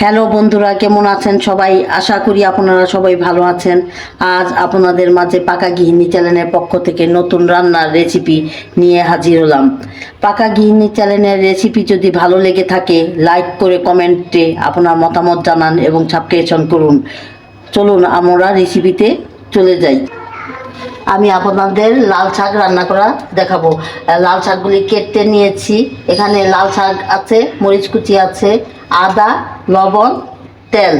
Hello বন্ধুরা, কেমন আছেন সবাই? আশা করি আপনারা সবাই ভালো আছেন। আজ আপনাদের মাঝে পাকা গৃহিণী চ্যানেলের পক্ষ থেকে নতুন রান্নার রেসিপি নিয়ে হাজির হলাম। পাকা গৃহিণী চ্যানেলের রেসিপি যদি ভালো লেগে থাকে, লাইক করে কমেন্টে আপনার মতামত জানান এবং সাবস্ক্রাইব করুন। চলুন আমরা রেসিপিতে চলে যাই। আমি আপনাদের লাল শাক রান্না করা দেখাবো। লাল শাকগুলি কেটে নিয়েছি। এখানে লাল শাক আছে, মরিচ কুচি আছে, আদা, লবণ, তেল।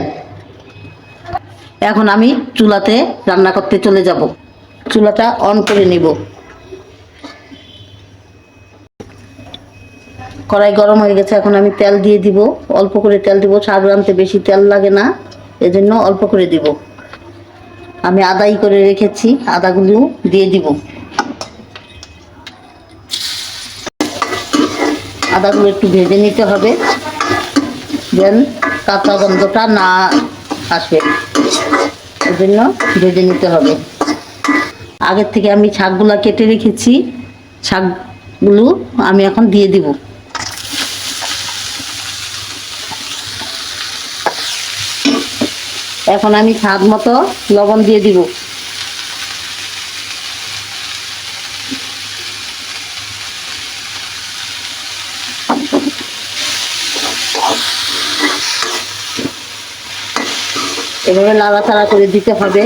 এখন আমি চুলাতে রান্না করতে চলে যাব। চুলাটা অন করে নিব। কড়াই গরম হয়ে গেছে, এখন আমি তেল দিয়ে দিব। অল্প করে তেল দিব, শাক রাঁধতে বেশি তেল লাগে না, এজন্য অল্প করে দিব। আমি আদাই করে রেখেছি, আদাগুলো দিয়ে দিব। আদাগুলো একটু ভেজে নিতে হবে, যেন কাঁচা গন্ধটা না আসে, এই জন্য ভেজে নিতে হবে। আগের থেকে আমি শাকগুলো কেটে রেখেছি, শাকগুলো আমি এখন দিয়ে দিব। এখন আমি স্বাদ মতো লবণ দিয়ে দিব। এভাবে নাড়াচাড়া করে দিতে হবে।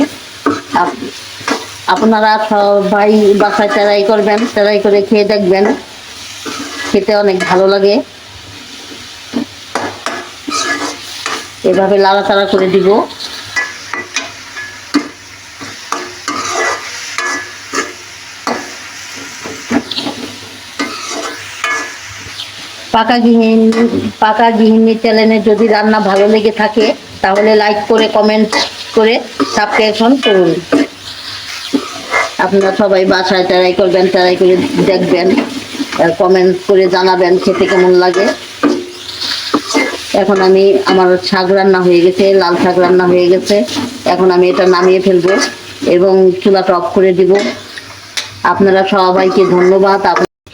আপনারা সবাই বাসায় ট্রাই করবেন, ট্রাই করে খেয়ে দেখবেন, খেতে অনেক ভালো লাগে। এভাবে নাড়াচাড়া করে দিব। পাকা গৃহিণী চ্যানেলে যদি রান্না ভালো লেগে থাকে তাহলে লাইক করে কমেন্ট করে সাবস্ক্রাইব করুন। আপনারা সবাই বাসায় ট্রাই করবেন, ট্রাই করে দেখবেন, কমেন্ট করে জানাবেন খেতে কেমন লাগে। এখন আমার শাক রান্না হয়ে গেছে, লাল শাক রান্না হয়ে গেছে। এখন আমি এটা নামিয়ে ফেলবো এবং চুলাটা অফ করে দিব। আপনারা সবাইকে ধন্যবাদ।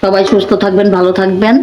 সবাই সুস্থ থাকবেন, ভালো থাকবেন।